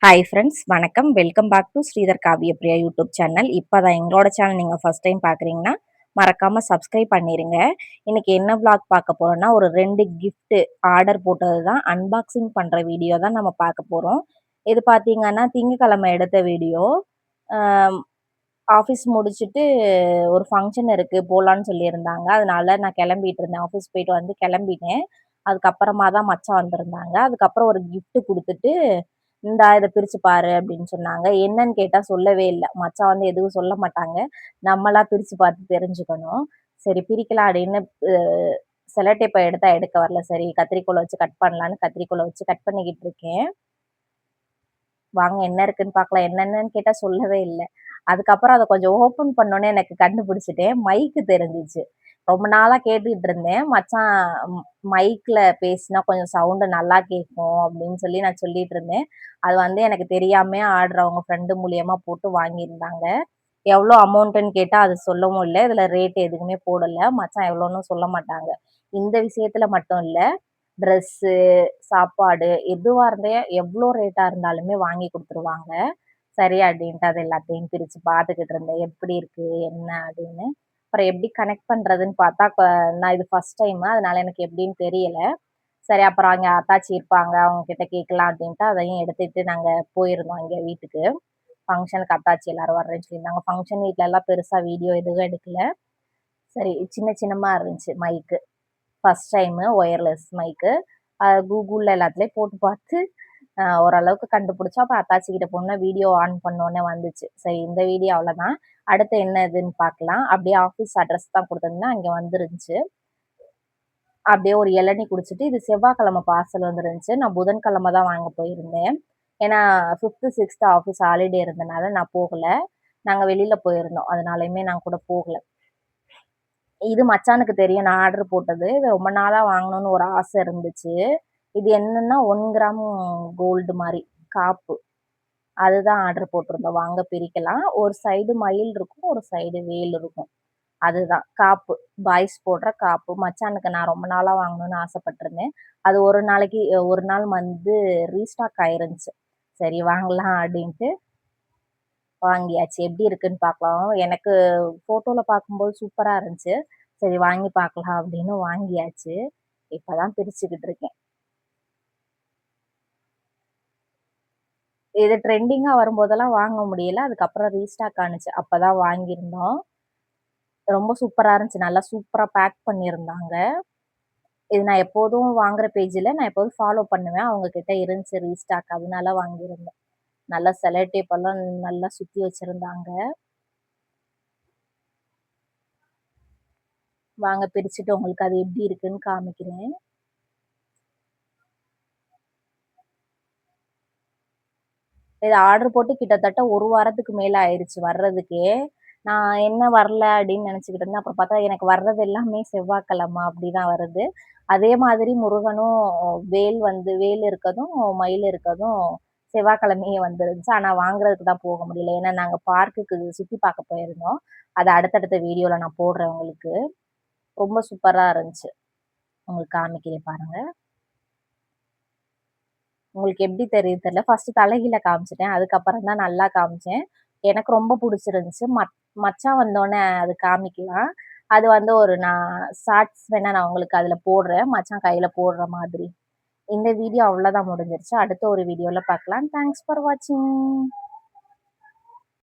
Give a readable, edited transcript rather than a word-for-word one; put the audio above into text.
Hi friends வணக்கம். Welcome back to Sridhar Kavyapriya YouTube channel. இப்போதான் எங்களோட சேனல் நீங்கள் ஃபர்ஸ்ட் டைம் பார்க்குறீங்கன்னா மறக்காமல் சப்ஸ்கிரைப் பண்ணிடுங்க. இன்னைக்கு என்ன vlog பார்க்க போகிறோன்னா ஒரு 2 gift ஆர்டர் போட்டது தான் அன்பாக்சிங் பண்ணுற வீடியோ தான் நம்ம பார்க்க போகிறோம். இது பார்த்தீங்கன்னா திங்கக்கிழமை எடுத்த வீடியோ. ஆஃபீஸ் முடிச்சுட்டு ஒரு ஃபங்க்ஷன் இருக்குது போகலான்னு சொல்லியிருந்தாங்க. அதனால நான் கிளம்பிட்டு இருந்தேன். ஆஃபீஸ் போயிட்டு வந்து கிளம்பிட்டேன். அதுக்கப்புறமா தான் மச்சான் வந்திருந்தாங்க. அதுக்கப்புறம் ஒரு gift குடுத்துட்டு இந்தா இத பிரிச்சு பாரு அப்படின்னு சொன்னாங்க. என்னன்னு கேட்டா சொல்லவே இல்ல. மச்சான் வந்து எதுவும் சொல்ல மாட்டாங்க. நம்மளா பிரிச்சு பார்த்து தெரிஞ்சுக்கணும். சரி பிரிக்கலாம் அப்படின்னு அ செல்லோ டேப்ப எடுத்தா எடுக்க வரல. சரி கத்தரிக்கோல வச்சு கட் பண்ணலான்னு கத்தரிக்கோல வச்சு கட் பண்ணிக்கிட்டு இருக்கேன். வாங்க என்ன இருக்குன்னு பார்க்கலாம். என்னென்னன்னு கேட்டா சொல்லவே இல்ல. அதுக்கப்புறம் அத கொஞ்சம் ஓப்பன் பண்ணோனே எனக்கு கண்டுபிடிச்சுட்டேன். மைக்கு தெரிஞ்சுச்சு. ரொம்ப நாளா கேட்டுட்டு இருந்தேன். மச்சான் மைக்ல பேசினா கொஞ்சம் சவுண்ட் நல்லா கேட்கும் அப்படின்னு சொல்லி நான் சொல்லிட்டு இருந்தேன். அது வந்து எனக்கு தெரியாமயே ஆர்டர் அவங்க ஃப்ரெண்டு மூலியமா போட்டு வாங்கியிருந்தாங்க. எவ்வளோ அமௌண்ட்டுன்னு கேட்டா அது சொல்லவும் இல்ல. இதுல ரேட் எதுவுமே போடல. மச்சான் எவ்வளோன்னு சொல்ல மாட்டாங்க. இந்த விஷயத்துல மட்டும் இல்ல. ட்ரெஸ்ஸு, சாப்பாடு எதுவா இருந்தா எவ்ளோ ரேட்டா இருந்தாலுமே வாங்கி குடுத்துருவாங்க. சரி அப்படின்ட்டு அது எல்லாத்தையும் பிரிச்சு பார்த்துக்கிட்டு இருந்தேன். எப்படி இருக்கு? என்ன அப்படின்னு. அப்புறம் எப்படி கனெக்ட் பண்றதுன்னு பார்த்தா, நான் இது ஃபர்ஸ்ட் டைமு. அதனால எனக்கு எப்படின்னு தெரியல. சரி அப்புறம் அங்க அத்தாச்சி இருப்பாங்க. அவங்க கிட்ட கேட்கலாம் அப்படின்ட்டு அதையும் எடுத்துட்டு நாங்க போயிருந்தோம் எங்க வீட்டுக்கு. ஃபங்ஷனுக்கு அத்தாச்சி எல்லாரும் வர்றேன்னு சொல்லியிருந்தாங்க. ஃபங்ஷன் வீட்லலாம் பெருசா வீடியோ எதுவும் எடுக்கல. சரி சின்ன சின்னமா இருந்துச்சு மைக்கு. ஃபர்ஸ்ட் டைமு ஒயர்லெஸ் மைக்கு. கூகுள்ல எல்லாத்துலயும் போட்டு பார்த்து ஓரளவுக்கு கண்டுபிடிச்சோம். அப்ப அத்தாச்சி கிட்ட போனோனே வீடியோ ஆன் பண்ணோனே வந்துச்சு. சரி இந்த வீடியோ அவ்வளோதான். அடுத்து என்ன இதுன்னு பார்க்கலாம். அப்படியே ஆஃபீஸ் அட்ரஸ் தான் குடுத்திருந்தேன். அங்க வந்துருந்துச்சு. அப்படியே ஒரு இளநீ குடிச்சிட்டு இது செவ்வாய்க்கிழமை பார்சல் வந்துருந்துச்சு. நான் புதன்கிழமை தான் வாங்க போயிருந்தேன். ஏன்னா 5த், 6த் ஆஃபீஸ் ஹாலிடே இருந்தனால நான் போகல. நாங்க வெளியில போயிருந்தோம். அதனாலயுமே நான் கூட போகல. இது மச்சானுக்கு தெரியும் நான் ஆர்டர் போட்டது. இது ரொம்ப நாளா வாங்கணும்னு ஒரு ஆசை இருந்துச்சு. இது என்னன்னா 1 கிராம் கோல்டு மாரி காப்பு. அதுதான் ஆர்டர் போட்டிருந்தோம். வாங்க பிரிக்கலாம். ஒரு சைடு மயில் இருக்கும். ஒரு சைடு வேல் இருக்கும். அதுதான் காப்பு. பாய்ஸ் போடுற காப்பு. மச்சானுக்கு நான் ரொம்ப நாளா வாங்கணும்னு ஆசைப்பட்டுருந்தேன். அது ஒரு நாளைக்கு ஒரு நாள் வந்து ரீஸ்டாக் ஆயிருந்துச்சு. சரி வாங்கலாம் அப்டின்ட்டு வாங்கியாச்சு. எப்படி இருக்குன்னு பார்க்கலாம். எனக்கு ஃபோட்டோல பார்க்கும்போது சூப்பரா இருந்துச்சு. சரி வாங்கி பார்க்கலாம் அப்படின்னு வாங்கியாச்சு. இப்பதான் பிரிச்சுக்கிட்டு இருக்கேன். இது ட்ரெண்டிங்கா வரும்போதெல்லாம் வாங்க முடியல. அதுக்கப்புறம் ரீஸ்டாக் ஆனுச்சு. அப்பதான் வாங்கியிருந்தோம். ரொம்ப சூப்பரா இருந்துச்சு. நல்லா சூப்பரா பேக் பண்ணியிருந்தாங்க. இது நான் எப்போதும் வாங்குற பேஜ் இல்ல. நான் எப்போதும் ஃபாலோ பண்ணுவேன். அவங்க கிட்ட இருந்துச்சு ரீஸ்டாக் அதனால வாங்கியிருந்தேன். நல்லா செல்லோ டேப் எல்லாம் நல்லா சுத்தி வச்சிருந்தாங்க. வாங்க பிரிச்சுட்டு உங்களுக்கு அது எப்படி இருக்குன்னு காமிக்கிறேன். இது ஆர்டர் போட்டு கிட்டத்தட்ட 1 வாரத்துக்கு மேல ஆயிருச்சு வர்றதுக்கே. நான் என்ன வரல அப்படின்னு நினைச்சுக்கிட்டு இருந்தேன். அப்புறம் பார்த்தா எனக்கு வர்றது எல்லாமே செவ்வாய்க்கிழமை அப்படிதான் வருது. அதே மாதிரி முருகனும் வேல் இருக்கதும், மயில் இருக்கதும் செவ்வாய்க்கிழமையே வந்துருந்துச்சு. ஆனா வாங்குறதுக்கு தான் போக முடியல. ஏன்னா நாங்க பார்க்குக்கு சுத்தி பார்க்க போயிருந்தோம். அத அடுத்தடுத்த வீடியோல நான் போடுறேன் உங்களுக்கு. ரொம்ப சூப்பரா இருந்துச்சு. உங்களுக்கு காமிக்கிறேன் பாருங்க. உங்களுக்கு எப்படி தெரியுது தெரியல. ஃபர்ஸ்ட்டு தலைகீழ காமிச்சுட்டேன். அதுக்கப்புறம் தான் நல்லா காமிச்சேன். எனக்கு ரொம்ப புடிச்சிருந்துச்சு. மச்சான் வந்தோனே அது காமிக்கலாம். அது வந்து நான் ஷார்ட்ஸ் வேணா நான் உங்களுக்கு அதுல போடுறேன். மச்சான் கையில போடுற மாதிரி. இந்த வீடியோ அவ்வளோதான் முடிஞ்சிருச்சு. அடுத்த ஒரு வீடியோல பார்க்கலாம். தேங்க்ஸ் ஃபார் வாட்சிங்.